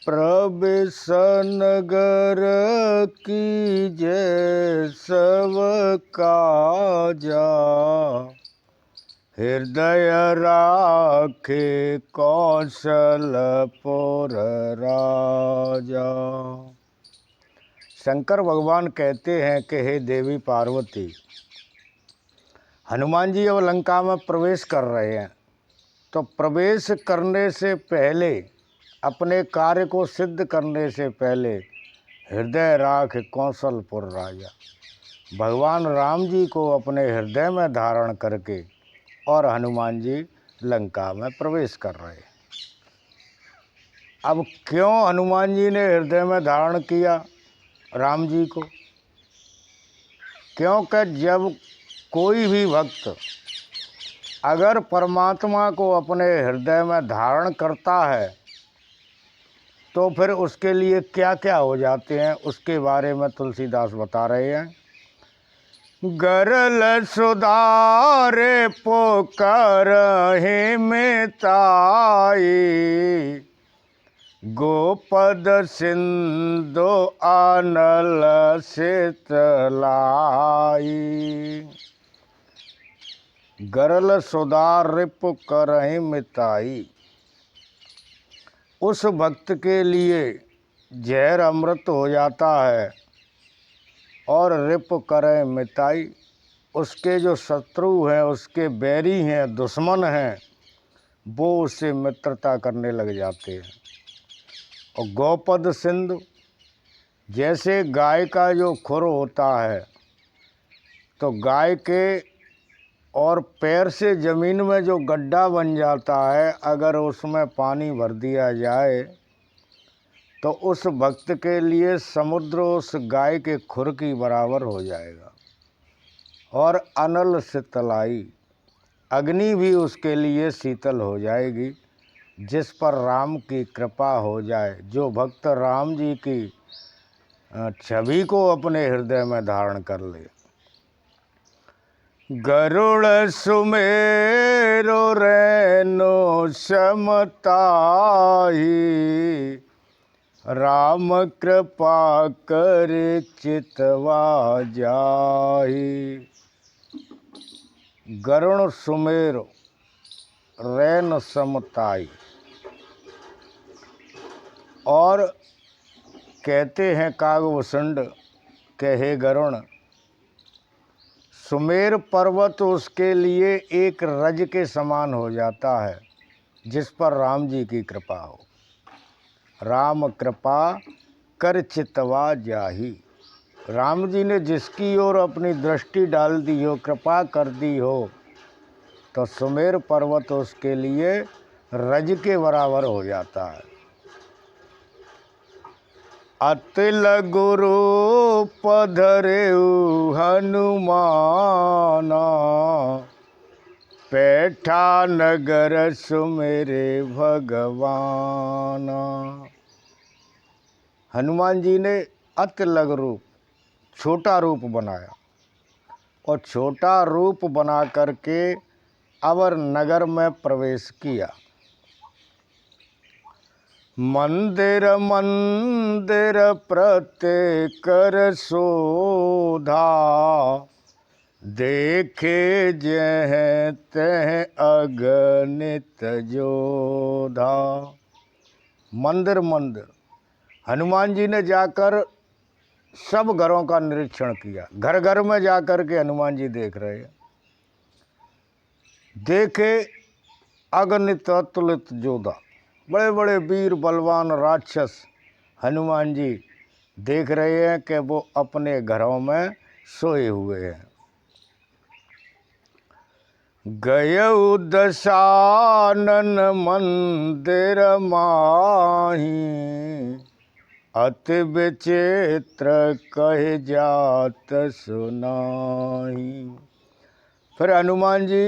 प्रवेश नगर कीजय सब काजा, हृदय राखे कौशलपुर राजा। शंकर भगवान कहते हैं कि हे देवी पार्वती, हनुमान जी अब लंका में प्रवेश कर रहे हैं, तो प्रवेश करने से पहले, अपने कार्य को सिद्ध करने से पहले हृदय राख कौशलपुर राजा, भगवान राम जी को अपने हृदय में धारण करके और हनुमान जी लंका में प्रवेश कर रहे हैं। अब क्यों हनुमान जी ने हृदय में धारण किया राम जी को? क्योंकि जब कोई भी भक्त अगर परमात्मा को अपने हृदय में धारण करता है तो फिर उसके लिए क्या क्या हो जाते हैं, उसके बारे में तुलसीदास बता रहे हैं। गरल सुधारे पोकर हे में ताई, गोपद सिंधु आनल शीतलाई। गरल सुधार रिप करहि मिताई, उस भक्त के लिए जहर अमृत हो जाता है, और रिप करे मिताई, उसके जो शत्रु हैं, उसके बैरी हैं, दुश्मन हैं, वो उससे मित्रता करने लग जाते हैं। और गौपद सिंधु, जैसे गाय का जो खुर होता है, तो गाय के और पैर से ज़मीन में जो गड्ढा बन जाता है, अगर उसमें पानी भर दिया जाए तो उस भक्त के लिए समुद्र उस गाय के खुर की बराबर हो जाएगा। और अनल शीतलाई, अग्नि भी उसके लिए शीतल हो जाएगी, जिस पर राम की कृपा हो जाए। जो भक्त राम जी की छवि को अपने हृदय में धारण कर ले। गरुड़ सुमेरो रैनो समताही, राम कृपा कर चितवा जाहि। गरुड़ सुमेरो रैन समताई, और कहते हैं कागभूषुंड के हे गरुड़, सुमेर पर्वत उसके लिए एक रज के समान हो जाता है, जिस पर राम जी की कृपा हो। राम कृपा कर चितवा जाहि, राम जी ने जिसकी ओर अपनी दृष्टि डाल दी हो, कृपा कर दी हो, तो सुमेर पर्वत उसके लिए रज के बराबर हो जाता है। अतिल गुरु पधरेउ हनुमाना, पैठा नगर सुमेरे भगवाना। हनुमान जी ने अतिलग रूप, छोटा रूप बनाया, और छोटा रूप बना करके अवर नगर में प्रवेश किया। मंदिर मंदिर प्रत्येक कर शोधा, देखे जह तह अगणित जोधा। मंदिर मंदिर, हनुमान जी ने जाकर सब घरों का निरीक्षण किया। घर घर में जाकर के हनुमान जी देख रहे हैं। देखे अगणित अतुलित जोधा, बड़े बड़े वीर बलवान राक्षस हनुमान जी देख रहे हैं कि वो अपने घरों में सोए हुए हैं। गयउ दशानन मंदिर माही, अति विचित्र कह जात सुनाही। फिर हनुमान जी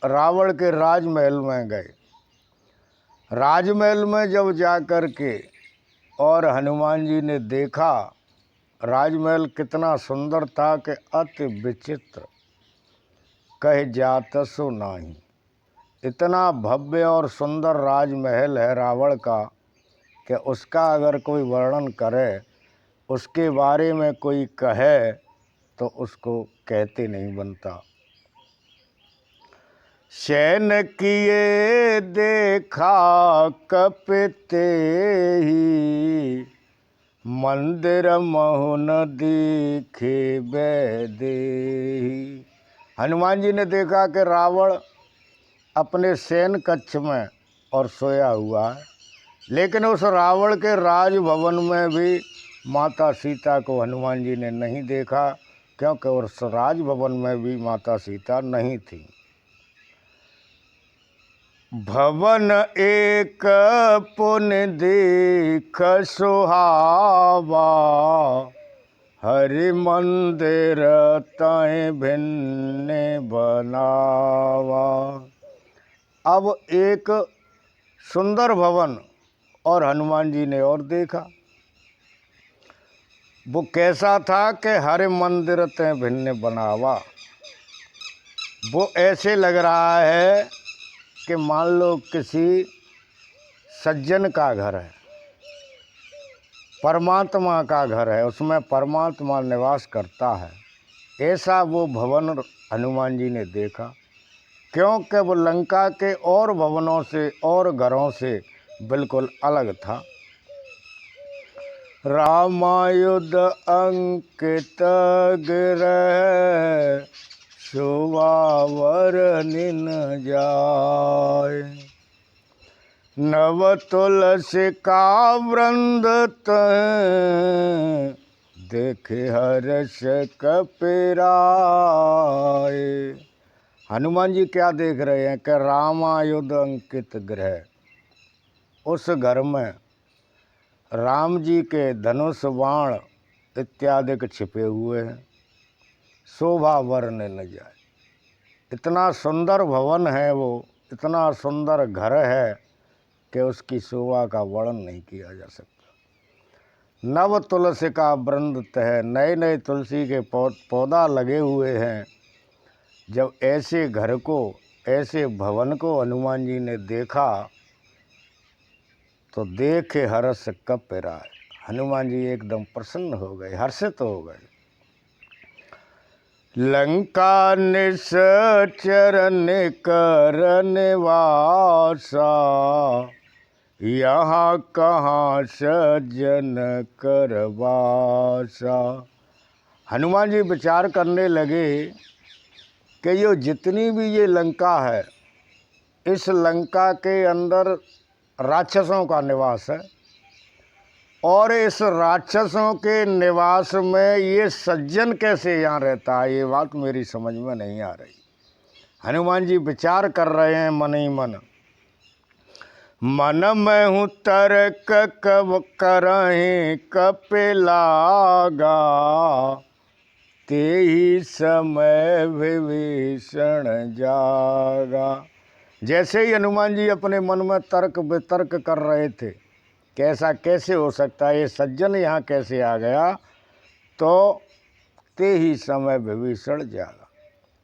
रावण के राजमहल में गए। राजमहल में जब जाकर के और हनुमान जी ने देखा, राजमहल कितना सुंदर था कि अति विचित्र कह जात सो नाही। इतना भव्य और सुंदर राजमहल है रावण का कि उसका अगर कोई वर्णन करे, उसके बारे में कोई कहे तो उसको कहते नहीं बनता। शयन किए देखा कपते ही, मंदिर महु न दिखे बैदेही। हनुमान जी ने देखा कि रावण अपने शयन कक्ष में और सोया हुआ है, लेकिन उस रावण के राजभवन में भी माता सीता को हनुमान जी ने नहीं देखा, क्योंकि उस राजभवन में भी माता सीता नहीं थी। भवन एक पुण्य देख सुहावा, हरि मंदिर तय भिन्न बनावा। अब एक सुंदर भवन और हनुमान जी ने और देखा। वो कैसा था कि हरि मंदिर तय भिन्न बनावा। वो ऐसे लग रहा है कि मान लो किसी सज्जन का घर है, परमात्मा का घर है, उसमें परमात्मा निवास करता है, ऐसा वो भवन हनुमान जी ने देखा। क्योंकि वो लंका के और भवनों से और घरों से बिल्कुल अलग था। रामायुध अंकित गृह, शोभावर निन जाय। नव तुलसी का वृंद देखे हर्ष कपिराय। हनुमान जी क्या देख रहे हैं कि रामायुध अंकित गृह, उस घर में राम जी के धनुष बाण इत्यादि छिपे हुए हैं। शोभा वर्ण न जाए, इतना सुंदर भवन है वो, इतना सुंदर घर है कि उसकी शोभा का वर्णन नहीं किया जा सकता। नव तुलसी का वृंद है, नए नए तुलसी के पौधा लगे हुए हैं। जब ऐसे घर को, ऐसे भवन को हनुमान जी ने देखा तो देखे हर्ष कपिराय। हनुमान जी एकदम प्रसन्न हो गए, हर्षित हो गए। लंका निश्चर कर निवासा, यहाँ कहाँ सज्जन करवासा। हनुमान जी विचार करने लगे कि ये जितनी भी ये लंका है, इस लंका के अंदर राक्षसों का निवास है, और इस राक्षसों के निवास में ये सज्जन कैसे यहाँ रहता है, ये बात मेरी समझ में नहीं आ रही। हनुमान जी विचार कर रहे हैं मन ही मन। मन में हूँ तर्क कब करहीं कपिलागा, ते ही समय विभीषण जागा। जैसे ही हनुमान जी अपने मन में तर्क वितर्क कर रहे थे कि ऐसा कैसे हो सकता है, ये सज्जन यहाँ कैसे आ गया, तो ते ही समय विभीषण जागा।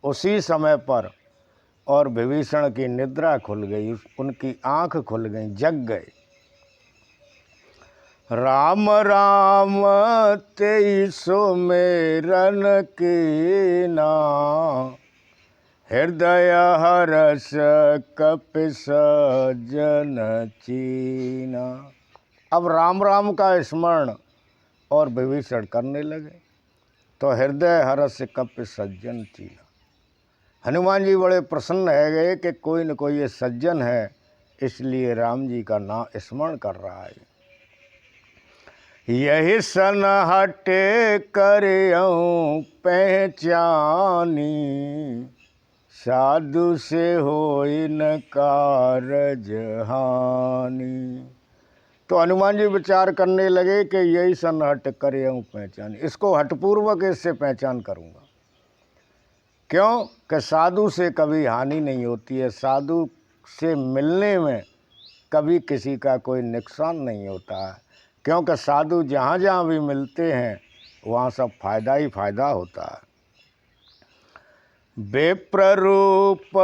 उसी समय पर और विभीषण की निद्रा खुल गई, उनकी आंख खुल गई, जग गए। राम राम तेई सुमेरन कीना, हृदय हर्ष कपि सज्जन चीना। अब राम राम का स्मरण और विभीषण करने लगे तो हृदय हर्ष कपि सज्जन चीना। हनुमान जी बड़े प्रसन्न है गए कि कोई न कोई ये सज्जन है, इसलिए राम जी का नाम स्मरण कर रहा है। यही सन हटे करऊं पहचानी, साधु से होई न कारज हानि। तो हनुमान जी विचार करने लगे कि यही सन हट करऊं पहचानी, इसको हटपूर्वक इससे पहचान करूँगा। क्यों कि साधु से कभी हानि नहीं होती है, साधु से मिलने में कभी किसी का कोई नुकसान नहीं होता है, क्योंकि साधु जहाँ जहाँ भी मिलते हैं वहाँ सब फायदा ही फायदा होता है। विप्ररूप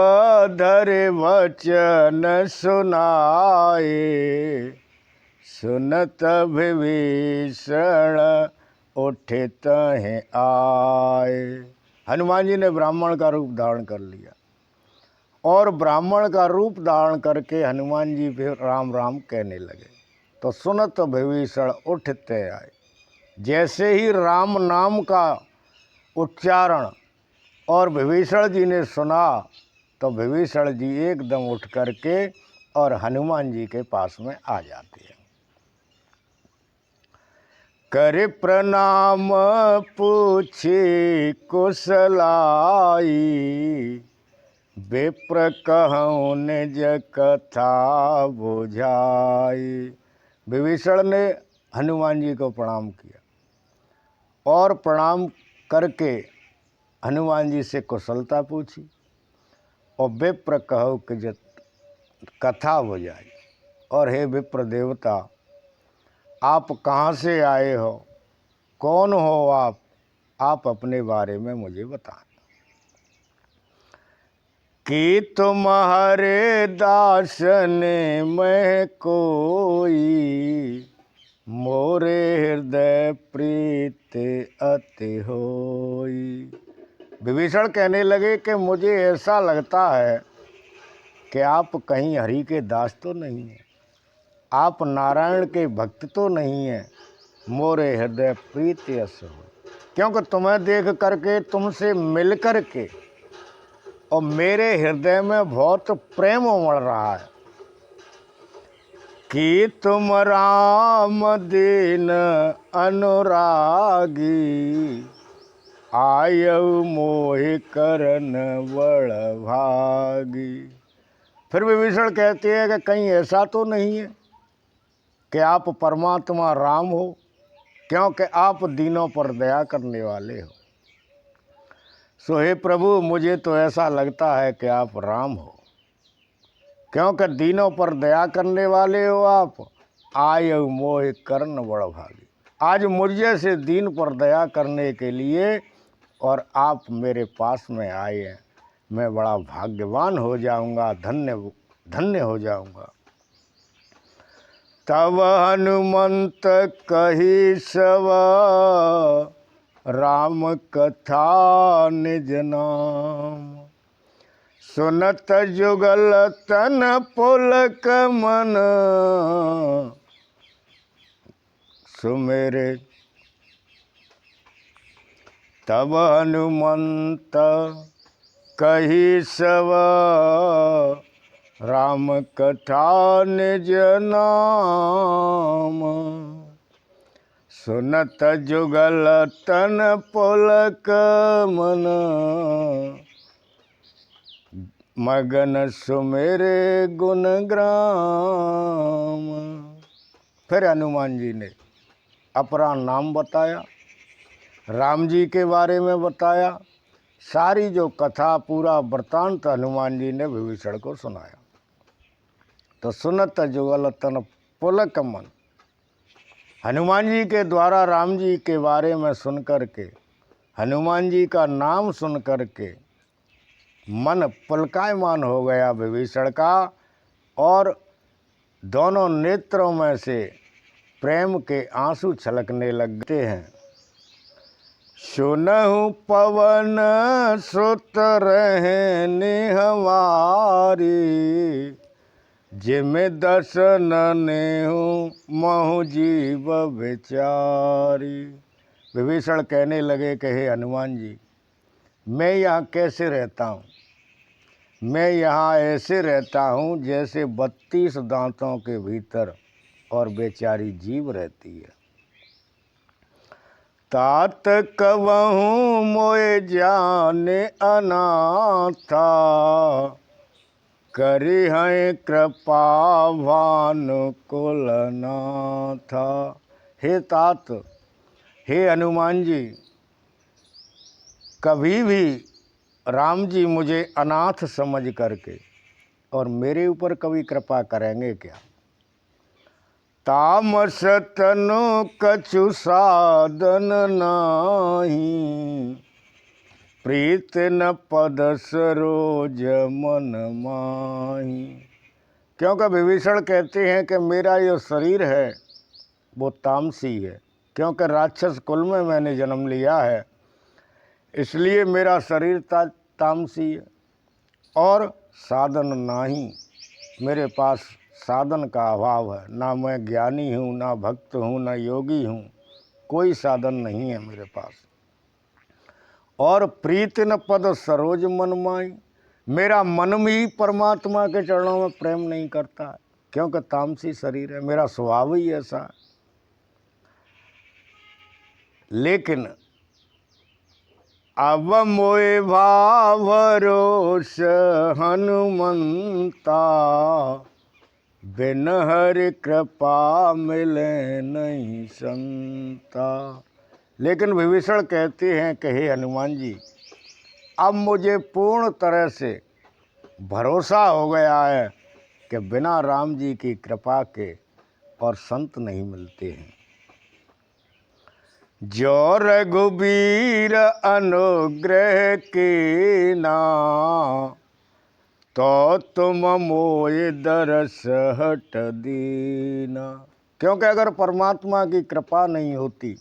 धरे वचन सुनाए, सुनत विभीषण उठे तहें आए। हनुमान जी ने ब्राह्मण का रूप धारण कर लिया और ब्राह्मण का रूप धारण करके हनुमान जी फिर राम राम कहने लगे। तो सुनत विभीषण उठते आए। जैसे ही राम नाम का उच्चारण और विभीषण जी ने सुना तो विभीषण जी एकदम उठ करके और हनुमान जी के पास में आ जाते हैं। कर प्रणाम पूछे कुशलाई, विप्र कहूँ निज कथा बुझाई। विभीषण ने हनुमान जी को प्रणाम किया और प्रणाम करके हनुमान जी से कुशलता पूछी और विप्र कहो कि जो कथा बुझाई। और हे विप्र देवता, आप कहाँ से आए हो, कौन हो आप अपने बारे में मुझे बताएं। कि तुम्हारे दास ने मैं कोई, मोरे हृदय प्रीत अति होई। विभीषण कहने लगे कि मुझे ऐसा लगता है कि आप कहीं हरि के दास तो नहीं हैं, आप नारायण के भक्त तो नहीं हैं। मोरे हृदय प्रीति अस हो, क्योंकि तुम्हें देख करके, तुमसे मिल करके और मेरे हृदय में बहुत प्रेम उमड़ रहा है। कि तुम राम दीन अनुरागी, आयु मोहि करन बड़ भागी। फिर विभीषण कहते हैं कि कहीं ऐसा तो नहीं है कि आप परमात्मा राम हो, क्योंकि आप दीनों पर दया करने वाले हो। सो हे प्रभु, मुझे तो ऐसा लगता है कि आप राम हो, क्योंकि दीनों पर दया करने वाले हो आप। आयु मोहि कर्ण बड़ भागी, आज मुझ जैसे दीन पर दया करने के लिए और आप मेरे पास में आए हैं, मैं बड़ा भाग्यवान हो जाऊंगा, धन्य धन्य हो जाऊंगा। तब हनुमंत कही सब, राम कथा निज नाम। सुनत जुगल तन पुलक मन, सुमेरे। तब हनुमंत कही सब, राम कथा निज नाम। सुनत जुगल तन पुलक मन, मगन सुमेरे गुण ग्राम। फिर हनुमान जी ने अपना नाम बताया, राम जी के बारे में बताया। सारी जो कथा, पूरा वृतांत हनुमान जी ने विभीषण को सुनाया। तो सुनत जुगल तन पुलक मन, हनुमान जी के द्वारा राम जी के बारे में सुन कर के, हनुमान जी का नाम सुन कर के मन पुलकायमान हो गया विभीषण का, और दोनों नेत्रों में से प्रेम के आंसू छलकने लगते हैं। सुनहु पवन सुत रहे निहवारी, जिम दसन नेहु महु जीव बेचारी। विभीषण कहने लगे कि हे हनुमान जी, मैं यहाँ कैसे रहता हूँ। मैं यहाँ ऐसे रहता हूँ जैसे 32 दांतों के भीतर और बेचारी जीव रहती है। तात कवहूँ मोए जाने अनाथा, करी हैं कृपा भानुकुल नाथा। हे तात, हे हनुमान जी, कभी भी राम जी मुझे अनाथ समझ करके और मेरे ऊपर कभी कृपा करेंगे क्या। तामस तनु कछु साधन नाही, प्रीत न पद सरोज मन माही। क्योंकि विभीषण कहते हैं कि मेरा जो शरीर है वो तामसी है, क्योंकि राक्षस कुल में मैंने जन्म लिया है, इसलिए मेरा शरीर तामसी है। और साधन नहीं, मेरे पास साधन का अभाव है, ना मैं ज्ञानी हूँ, ना भक्त हूँ, ना योगी हूँ, कोई साधन नहीं है मेरे पास। और प्रीति न पद सरोज मन माई, मेरा मन भी परमात्मा के चरणों में प्रेम नहीं करता है, क्योंकि तामसी शरीर है, मेरा स्वभाव ही ऐसा है। लेकिन अब मोए भावरोष हनुमंता, बिन हरि कृपा मिले नहीं संता। लेकिन विभीषण कहते हैं कि हे हनुमान जी, अब मुझे पूर्ण तरह से भरोसा हो गया है कि बिना राम जी की कृपा के और संत नहीं मिलते हैं। जो रघुबीर अनुग्रह कीना, तो तुम मोए दरस हट दीना। क्योंकि अगर परमात्मा की कृपा नहीं होती,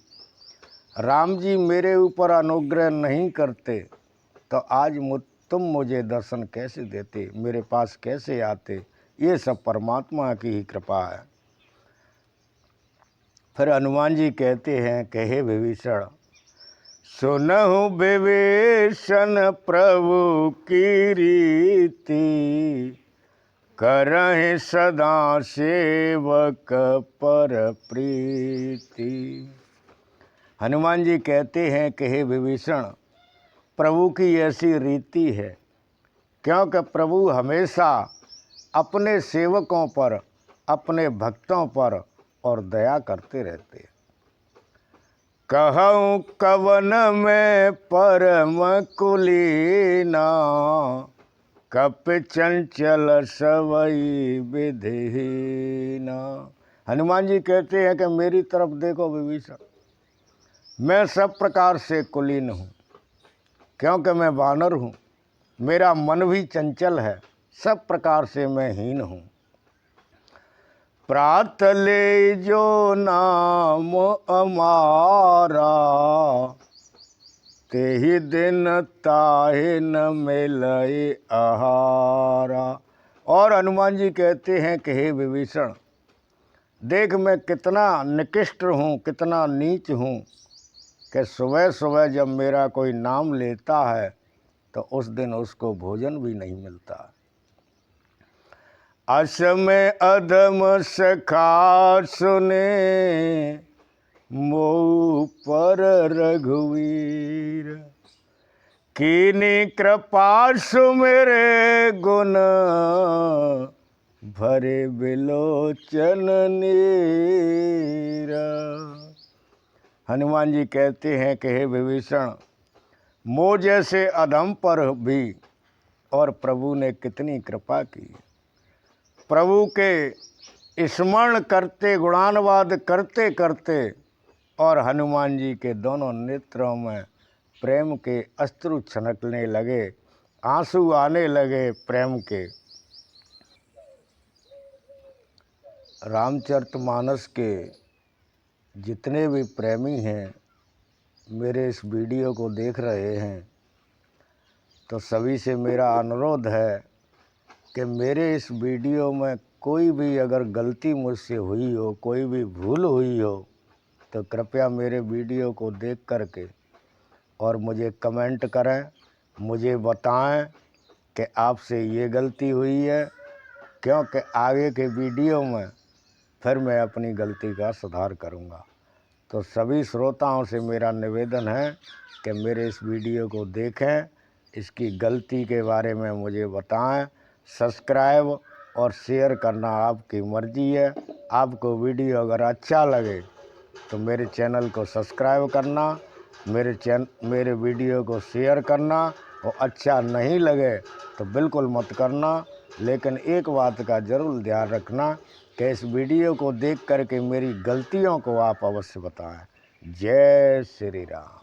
राम जी मेरे ऊपर अनुग्रह नहीं करते, तो आज तुम मुझे दर्शन कैसे देते, मेरे पास कैसे आते। ये सब परमात्मा की ही कृपा है। फिर हनुमान जी कहते हैं कि हे विभीषण, सुनहु विभीषण प्रभु की रीति, करहि सदा सेवक पर प्रीति। हनुमान जी कहते हैं कि हे विभीषण, प्रभु की ऐसी रीति है, क्योंकि प्रभु हमेशा अपने सेवकों पर, अपने भक्तों पर और दया करते रहते हैं। कहूँ कवन में परम कुलीना, कप चंचल सवई विधिहीना। हनुमान जी कहते हैं कि मेरी तरफ देखो विभीषण, मैं सब प्रकार से कुलीन हूँ, क्योंकि मैं वानर हूँ, मेरा मन भी चंचल है, सब प्रकार से मैं हीन हूँ। प्रात ले जो नाम हमारा, ते ही दिन ताहे न मिलए आहारा। और हनुमान जी कहते हैं कि हे विभीषण, देख मैं कितना निकृष्ट हूँ, कितना नीच हूँ, कि सुबह सुबह जब मेरा कोई नाम लेता है तो उस दिन उसको भोजन भी नहीं मिलता। असमय अधम सखा सुने, मोह पर रघुवीर, कीनी कृपा सुमेरे गुण, भरे बिलोचन नीर। हनुमान जी कहते हैं कि हे विभीषण, मोह जैसे अधम पर भी और प्रभु ने कितनी कृपा की। प्रभु के स्मरण करते, गुणानुवाद करते करते और हनुमान जी के दोनों नेत्रों में प्रेम के अश्रु छलकने लगे, आंसू आने लगे प्रेम के। रामचरितमानस के जितने भी प्रेमी हैं, मेरे इस वीडियो को देख रहे हैं, तो सभी से मेरा अनुरोध है कि मेरे इस वीडियो में कोई भी अगर गलती मुझसे हुई हो, कोई भी भूल हुई हो, तो कृपया मेरे वीडियो को देख करके और मुझे कमेंट करें, मुझे बताएं कि आपसे ये गलती हुई है, क्योंकि आगे के वीडियो में फिर मैं अपनी गलती का सुधार करूँगा। तो सभी श्रोताओं से मेरा निवेदन है कि मेरे इस वीडियो को देखें, इसकी गलती के बारे में मुझे बताएं। सब्सक्राइब और शेयर करना आपकी मर्ज़ी है। आपको वीडियो अगर अच्छा लगे तो मेरे चैनल को सब्सक्राइब करना, मेरे वीडियो को शेयर करना, और अच्छा नहीं लगे तो बिल्कुल मत करना। लेकिन एक बात का ज़रूर ध्यान रखना कि इस वीडियो को देख करके मेरी गलतियों को आप अवश्य बताएं। जय श्री राम।